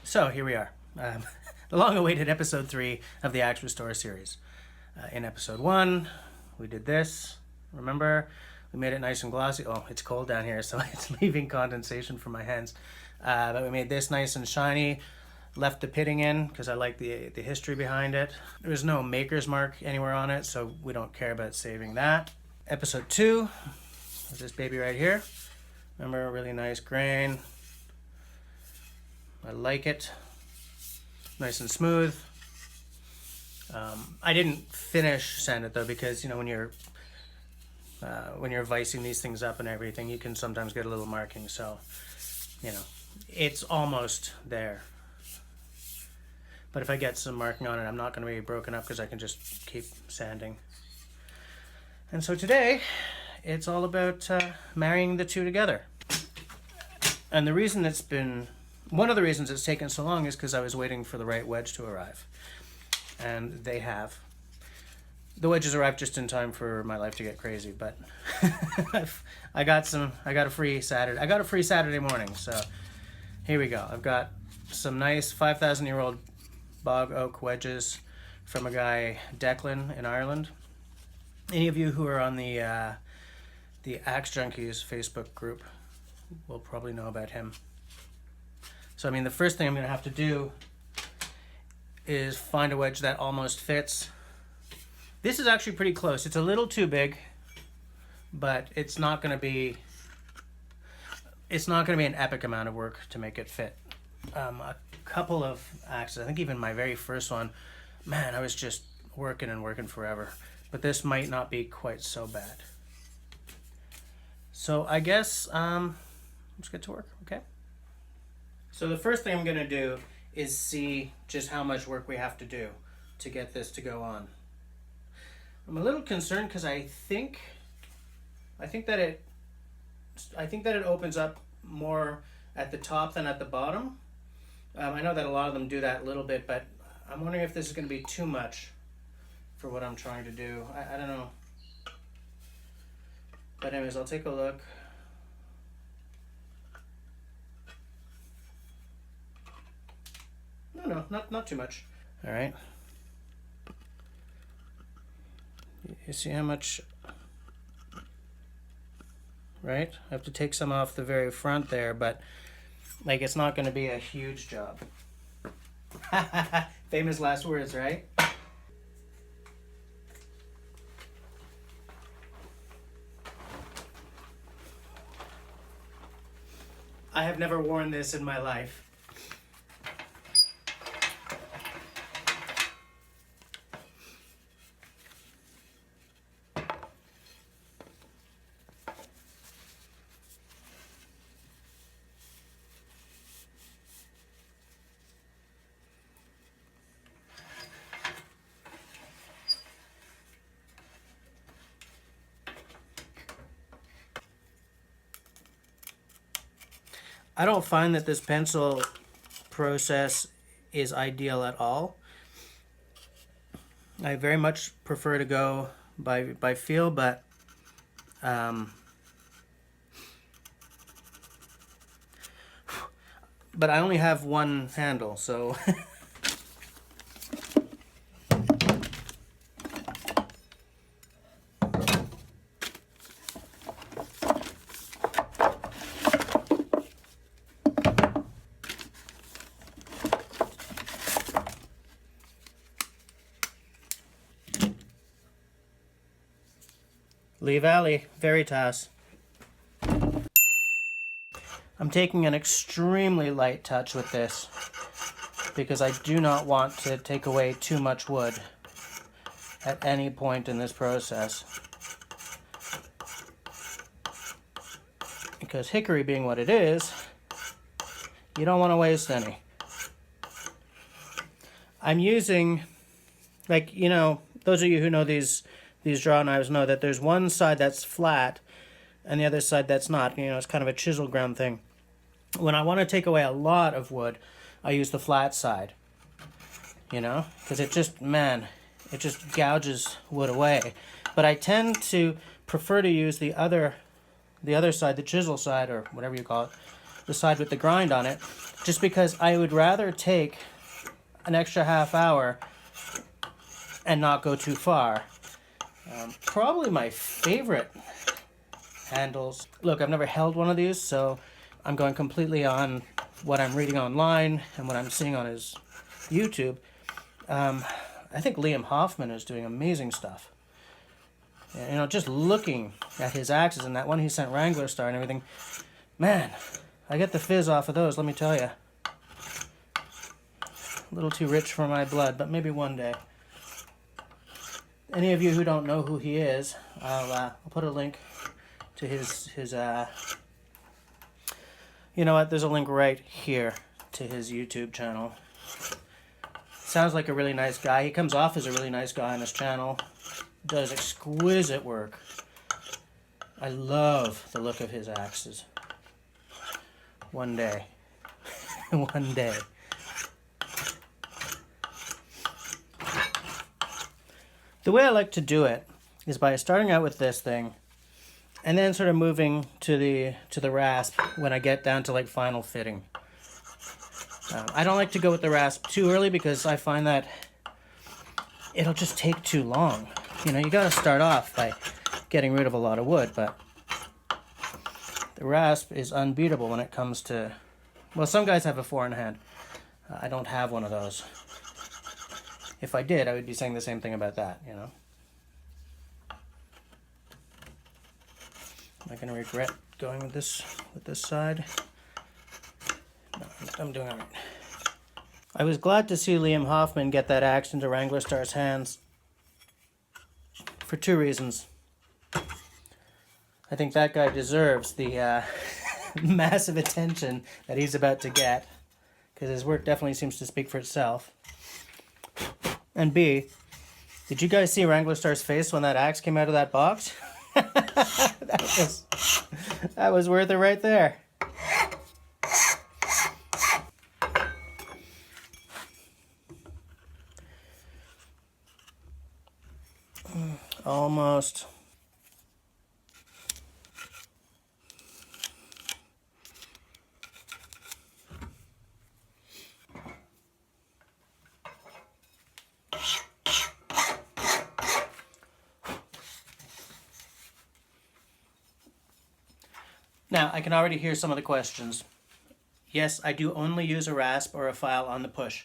So here we are, the long-awaited episode 3 of the Axe Restore series. In episode 1, we did this. Remember, we made it nice and glossy. Oh, it's cold down here, so it's leaving condensation from my hands. But we made this nice and shiny. Left the pitting in because I like the history behind it. There was no maker's mark anywhere on it, so we don't care about saving that. Episode 2 is this baby right here. Remember, really nice grain. I like it. Nice and smooth. I didn't finish sand it though, because you know when you're vicing these things up and everything, you can sometimes get a little marking. So you know it's almost there. But if I get some marking on it, I'm not going to be broken up because I can just keep sanding. And so today, it's all about marrying the two together. And the reason one of the reasons it's taken so long is because I was waiting for the right wedge to arrive. And they have. The wedges arrived just in time for my life to get crazy, but I got a free Saturday morning, so here we go. I've got some nice 5,000-year-old bog oak wedges from a guy, Declan, in Ireland. Any of you who are on the Axe Junkies Facebook group will probably know about him. So I mean, the first thing I'm going to have to do is find a wedge that almost fits. This is actually pretty close. It's a little too big, but it's not going to be an epic amount of work to make it fit. A couple of axes, I think even my very first one, man, I was just working and working forever. But this might not be quite so bad. So I guess let's get to work, okay? So the first thing I'm going to do is see just how much work we have to do to get this to go on. I'm a little concerned because I think that it opens up more at the top than at the bottom. I know that a lot of them do that a little bit, but I'm wondering if this is going to be too much for what I'm trying to do. I don't know. But anyways, I'll take a look. No, not too much. All right. You see how much, right? I have to take some off the very front there, but like it's not going to be a huge job. Famous last words, right? I have never worn this in my life. I don't find that this pencil process is ideal at all. I very much prefer to go by feel, but I only have one handle, so Lee Valley, Veritas. I'm taking an extremely light touch with this because I do not want to take away too much wood at any point in this process. Because hickory being what it is, you don't want to waste any. I'm using, like, you know, those of you who know these draw knives know that there's one side that's flat and the other side that's not. You know, it's kind of a chisel ground thing. When I want to take away a lot of wood, I use the flat side. You know, because it just gouges wood away. But I tend to prefer to use the other side, the chisel side, or whatever you call it, the side with the grind on it, just because I would rather take an extra half hour and not go too far. Probably my favorite handles. Look, I've never held one of these, so I'm going completely on what I'm reading online and what I'm seeing on his YouTube. I think Liam Hoffman is doing amazing stuff. You know, just looking at his axes and that one he sent Wranglerstar and everything, man, I get the fizz off of those, let me tell you. A little too rich for my blood, but maybe one day. Any of you who don't know who he is, I'll put a link to his you know what, there's a link right here to his YouTube channel. Sounds like a really nice guy. He comes off as a really nice guy on his channel. Does exquisite work. I love the look of his axes. One day. One day. The way I like to do it is by starting out with this thing and then sort of moving to the rasp when I get down to like final fitting. I don't like to go with the rasp too early because I find that it'll just take too long. You know, you got to start off by getting rid of a lot of wood, but the rasp is unbeatable when it comes to, well, some guys have a 4-in-hand. I don't have one of those. If I did, I would be saying the same thing about that, you know. Am I going to regret going with this side? No, I'm doing all right. I was glad to see Liam Hoffman get that axe into Wranglerstar's hands for 2 reasons. I think that guy deserves the massive attention that he's about to get, because his work definitely seems to speak for itself. And B, did you guys see Wranglerstar's face when that axe came out of that box? that was worth it right there. Almost. Now, I can already hear some of the questions. Yes, I do only use a rasp or a file on the push.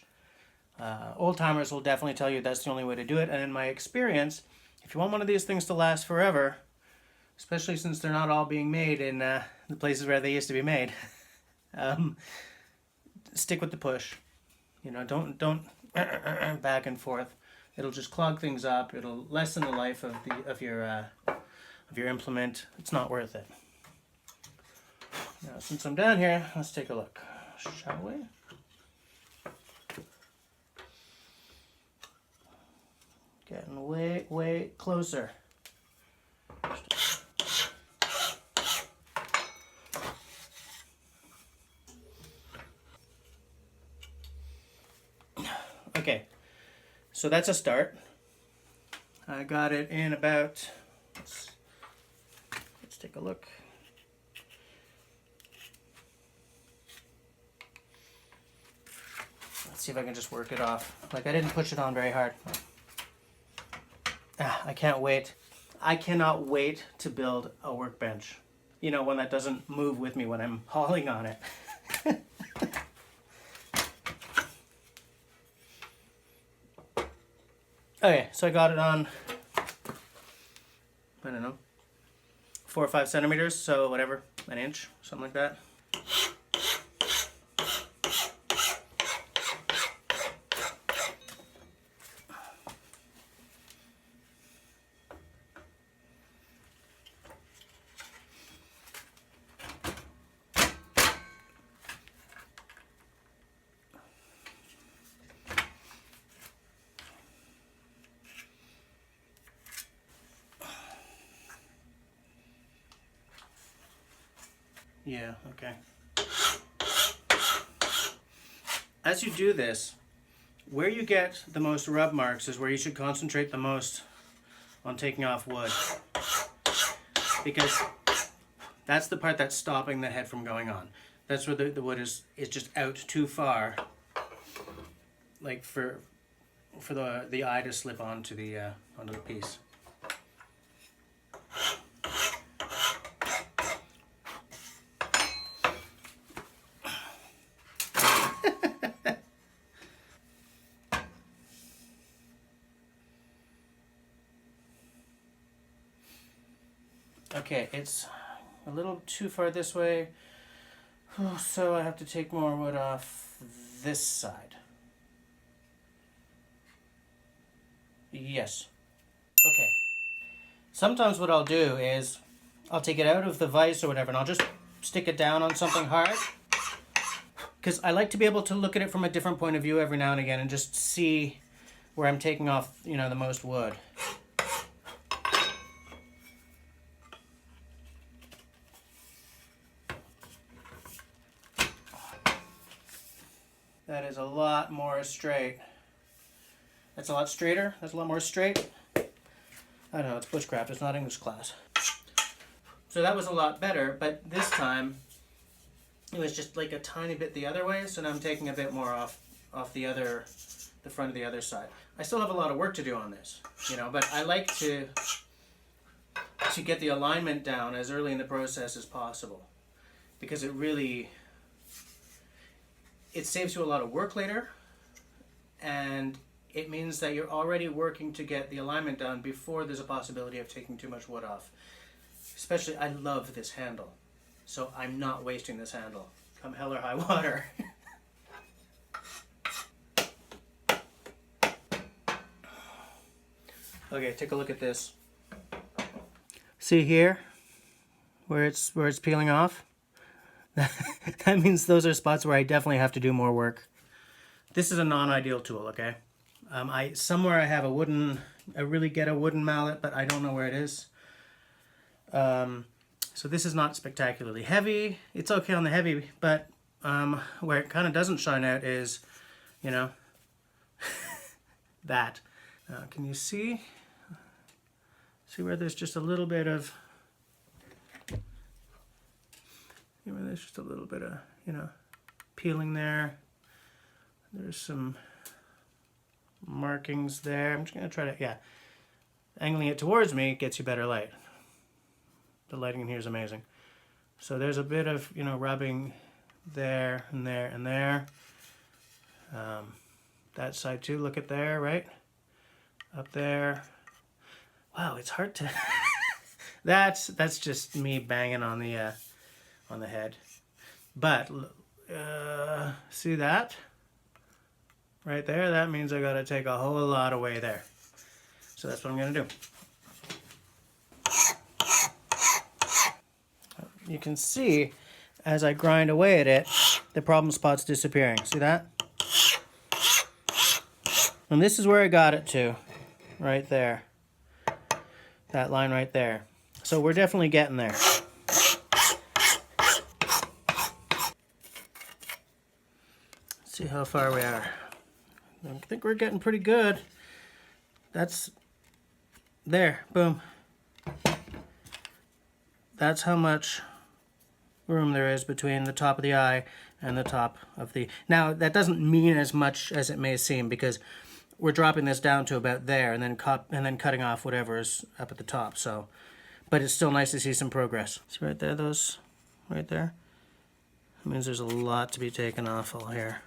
Old-timers will definitely tell you that's the only way to do it, and in my experience, if you want one of these things to last forever, especially since they're not all being made in the places where they used to be made, stick with the push. You know, don't back and forth. It'll just clog things up. It'll lessen the life of your implement. It's not worth it. Now, since I'm down here, let's take a look, shall we? Getting way, way closer. Okay, so that's a start. I got it in about, let's take a look. Let's see if I can just work it off. Like, I didn't push it on very hard. I can't wait. I cannot wait to build a workbench. You know, one that doesn't move with me when I'm hauling on it. Okay, so I got it on, I don't know, 4 or 5 centimeters, so whatever, an inch, something like that. Yeah, okay. As you do this, where you get the most rub marks is where you should concentrate the most on taking off wood. Because that's the part that's stopping the head from going on. That's where the wood is just out too far, like for the eye to slip onto the piece. Okay, it's a little too far this way, so I have to take more wood off this side. Yes. Okay. Sometimes what I'll do is I'll take it out of the vise or whatever, and I'll just stick it down on something hard, because I like to be able to look at it from a different point of view every now and again and just see where I'm taking off, you know, the most wood. That is a lot more straight. That's a lot straighter. That's a lot more straight. I don't know, it's bushcraft, it's not English class. So that was a lot better, but this time it was just like a tiny bit the other way, so now I'm taking a bit more off the front of the other side. I still have a lot of work to do on this, you know, but I like to get the alignment down as early in the process as possible, because it saves you a lot of work later, and it means that you're already working to get the alignment done before there's a possibility of taking too much wood off. Especially, I love this handle, so I'm not wasting this handle, come hell or high water. Okay, take a look at this. See here, where it's peeling off? That means those are spots where I definitely have to do more work. This is a non-ideal tool, okay? Somewhere I have I really get a wooden mallet, but I don't know where it is. So this is not spectacularly heavy. It's okay on the heavy, but where it kind of doesn't shine out is, you know, that. Can you see? See where there's just a little bit of, there's just a little bit of, you know, peeling there. There's some markings there. I'm just going to try to, yeah, angling it towards me gets you better light. The lighting in here is amazing. So there's a bit of, you know, rubbing there and there and there. That side too, look at there, right? Up there. Wow, it's hard to, that's just me banging on the head. But see that right there? That means I got to take a whole lot away there. So that's what I'm going to do. You can see as I grind away at it, the problem spot's disappearing. See that? And this is where I got it to, right there. That line right there. So we're definitely getting there. See how far we are. I think we're getting pretty good. That's there, boom. That's how much room there is between the top of the eye and the top of the... Now, that doesn't mean as much as it may seem, because we're dropping this down to about there and then cutting off whatever is up at the top. So, but it's still nice to see some progress. See right there, those right there? That means there's a lot to be taken off all here.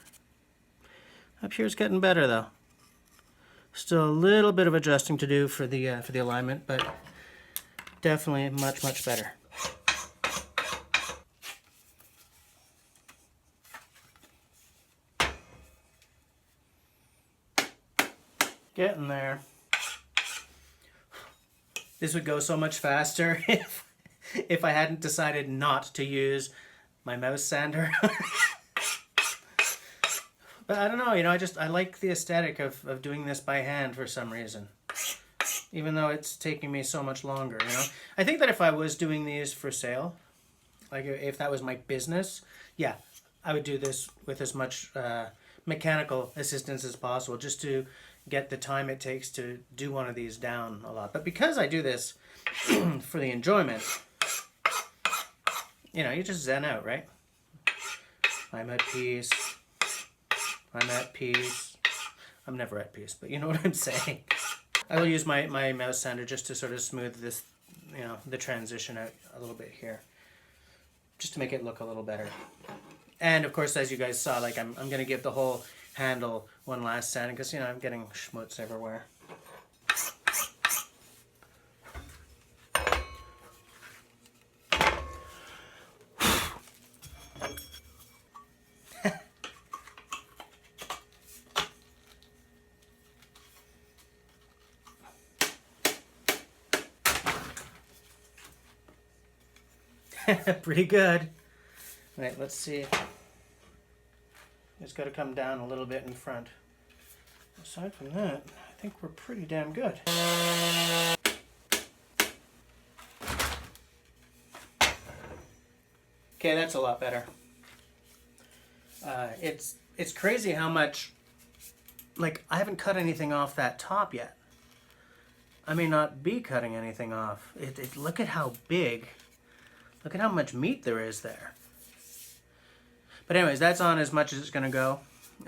Up here it's getting better though. Still a little bit of adjusting to do for the alignment, but definitely much better. Getting there. This would go so much faster if I hadn't decided not to use my mouse sander. But I don't know, you know, I like the aesthetic of doing this by hand for some reason. Even though it's taking me so much longer, you know. I think that if I was doing these for sale, like if that was my business, yeah, I would do this with as much mechanical assistance as possible, just to get the time it takes to do one of these down a lot. But because I do this for the enjoyment, you know, you just zen out, right? I'm at peace. I'm at peace. I'm never at peace, but you know what I'm saying. I will use my mouse sander just to sort of smooth this, you know, the transition out a little bit here. Just to make it look a little better. And of course, as you guys saw, like I'm going to give the whole handle one last sand because, you know, I'm getting schmutz everywhere. Pretty good. Right, let's see. It's got to come down a little bit in front. Aside from that, I think we're pretty damn good. Okay, that's a lot better. It's crazy how much, like, I haven't cut anything off that top yet. I may not be cutting anything off. Look at how big. Look at how much meat there is there. But anyways, that's on as much as it's going to go.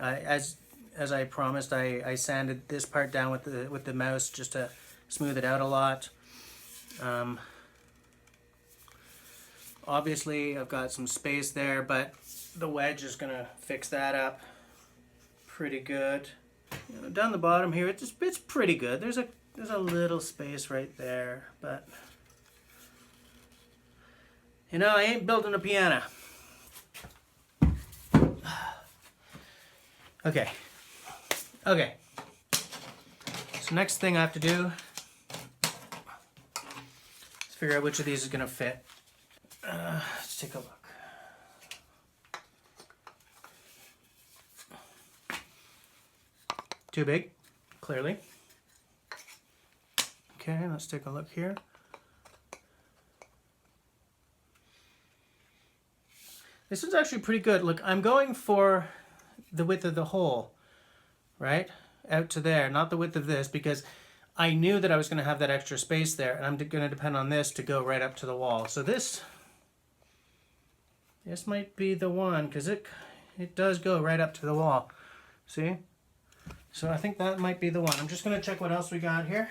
As I promised, I sanded this part down with the mouse just to smooth it out a lot. Obviously, I've got some space there, but the wedge is going to fix that up pretty good. You know, down the bottom here, it's pretty good. There's a little space right there, but you know, I ain't building a piano. Okay. So next thing I have to do is figure out which of these is going to fit. Let's take a look. Too big, clearly. Okay, let's take a look here. This one's actually pretty good. Look, I'm going for the width of the hole, right? Out to there, not the width of this, because I knew that I was going to have that extra space there, and I'm going to depend on this to go right up to the wall. So this might be the one, because it does go right up to the wall. See? So I think that might be the one. I'm just going to check what else we got here.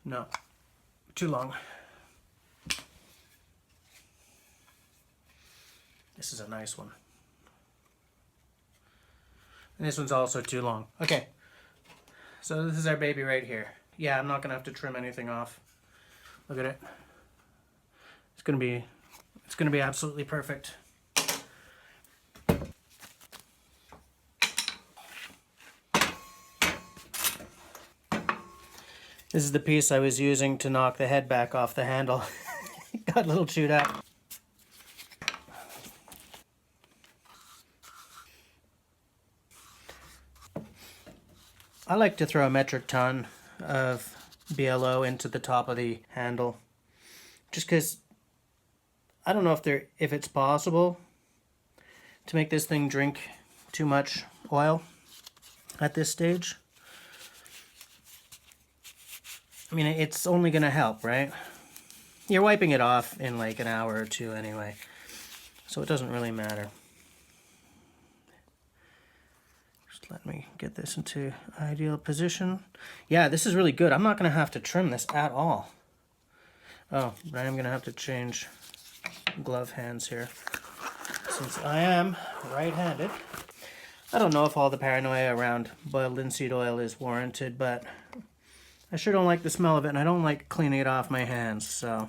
No, too long. This is a nice one. And this one's also too long. Okay, so this is our baby right here. Yeah, I'm not gonna have to trim anything off. Look at it. It's gonna be absolutely perfect. This is the piece I was using to knock the head back off the handle. It got a little chewed up. I like to throw a metric ton of BLO into the top of the handle, just because I don't know if it's possible to make this thing drink too much oil at this stage. I mean, it's only going to help, right? You're wiping it off in like an hour or two anyway, so it doesn't really matter. Just let me get this into ideal position. Yeah, this is really good. I'm not going to have to trim this at all. Oh, I am going to have to change glove hands here, since I am right-handed. I don't know if all the paranoia around boiled linseed oil is warranted, but I sure don't like the smell of it, and I don't like cleaning it off my hands, so,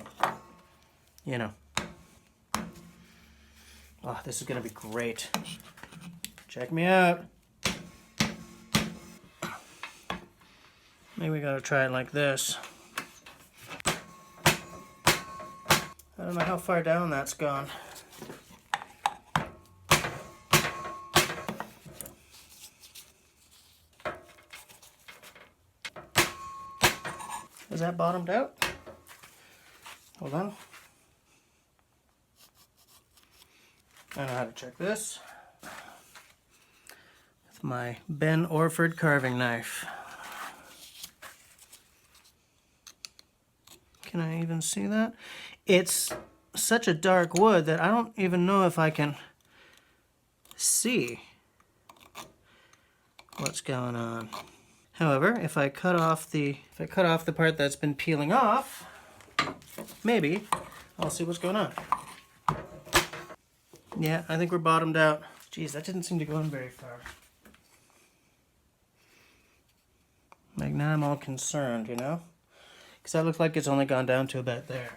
you know. Oh, this is going to be great. Check me out. Maybe we got to try it like this. I don't know how far down that's gone. Is that bottomed out? Hold on. I know how to check this with my Ben Orford carving knife. Can I even see that? It's such a dark wood that I don't even know if I can see what's going on. However, if I cut off the part that's been peeling off, maybe I'll see what's going on. Yeah, I think we're bottomed out. Geez, that didn't seem to go in very far. Like, now I'm all concerned, you know? Because that looks like it's only gone down to about there.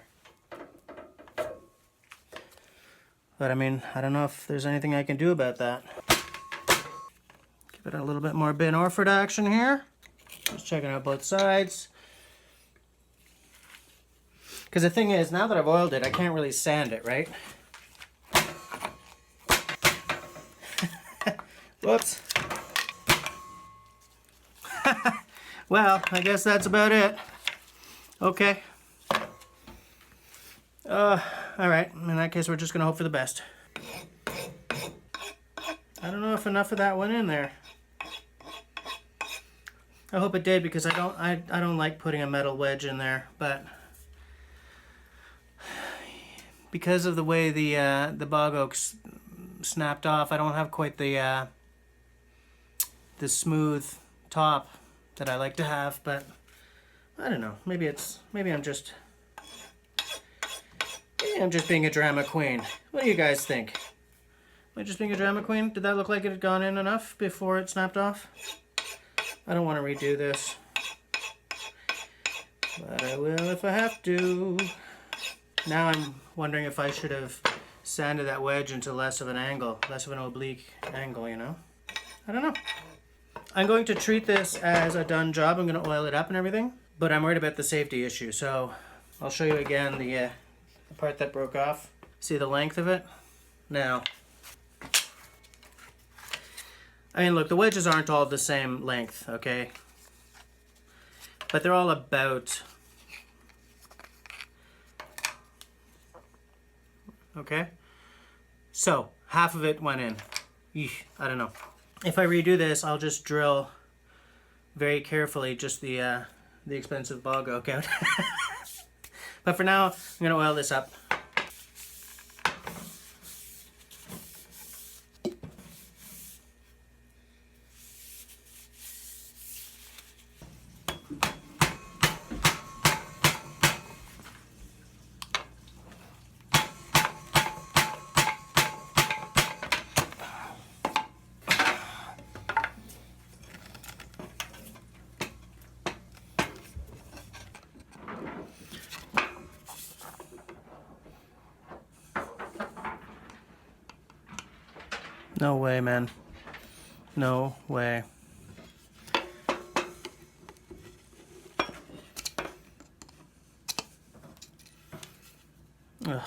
But I mean, I don't know if there's anything I can do about that. Give it a little bit more Ben Orford action here. Just checking out both sides. Because the thing is, now that I've oiled it, I can't really sand it, right? Whoops. Well, I guess that's about it. Okay. Alright, in that case we're just gonna hope for the best. I don't know if enough of that went in there. I hope it did, because I don't like putting a metal wedge in there, but because of the way the bog oaks snapped off, I don't have quite the smooth top that I like to have, but I don't know. Maybe I'm just being a drama queen. What do you guys think? Am I just being a drama queen? Did that look like it had gone in enough before it snapped off? I don't want to redo this, but I will if I have to. Now I'm wondering if I should have sanded that wedge into less of an angle, less of an oblique angle, you know? I don't know. I'm going to treat this as a done job. I'm going to oil it up and everything, but I'm worried about the safety issue. So I'll show you again the part that broke off. See the length of it? Now, I mean, look, the wedges aren't all the same length, okay? But they're all about, okay? So, half of it went in. Eesh, I don't know. If I redo this, I'll just drill very carefully just the expensive bog oak out. But for now, I'm going to oil this up. No way, man. No way. Ugh.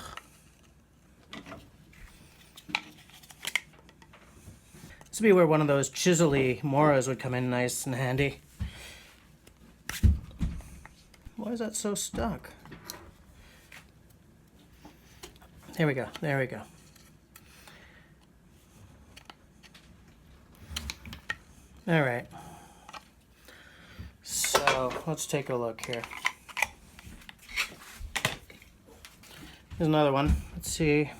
This would be where one of those chisel-y moras would come in nice and handy. Why is that so stuck? There we go. There we go. All right. So let's take a look here. Here's another one. Let's see.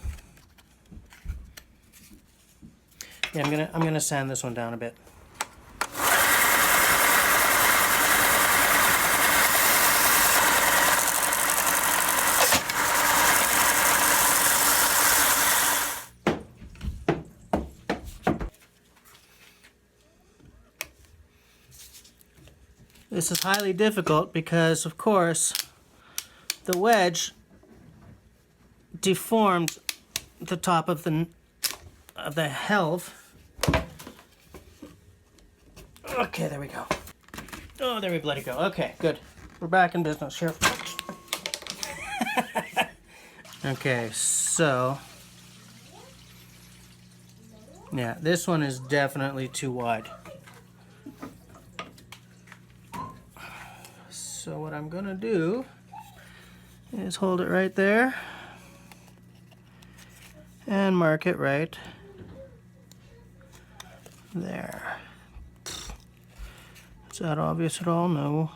Yeah, I'm gonna sand this one down a bit. This is highly difficult because, of course, the wedge deformed the top of the helve. Okay, there we go. Oh, there we bloody go. Okay, good. We're back in business here. Okay, so yeah, this one is definitely too wide. So what I'm gonna do is hold it right there and mark it right there. Is that obvious at all? No.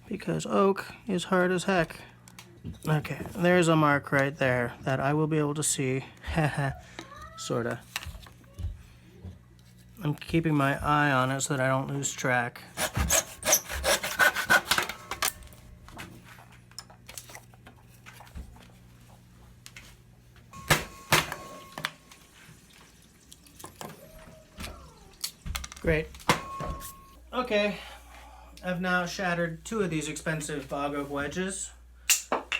because oak is hard as heck. Okay, there's a mark right there that I will be able to see. Sorta. I'm keeping my eye on it so that I don't lose track. Great. Okay, I've now shattered 2 of these expensive bog oak wedges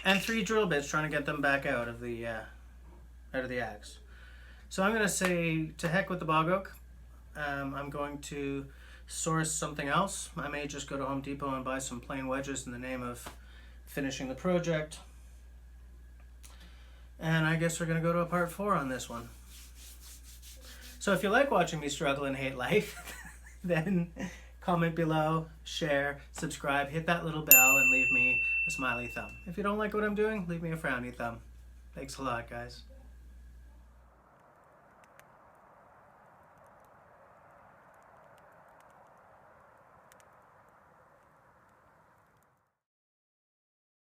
and 3 drill bits trying to get them back out of the axe. So I'm going to say to heck with the bog oak. I'm going to source something else. I may just go to Home Depot and buy some plain wedges in the name of finishing the project. And I guess we're going to go to a part 4 on this one. So if you like watching me struggle and hate life, then comment below, share, subscribe, hit that little bell, and leave me a smiley thumb. If you don't like what I'm doing, leave me a frowny thumb. Thanks a lot, guys.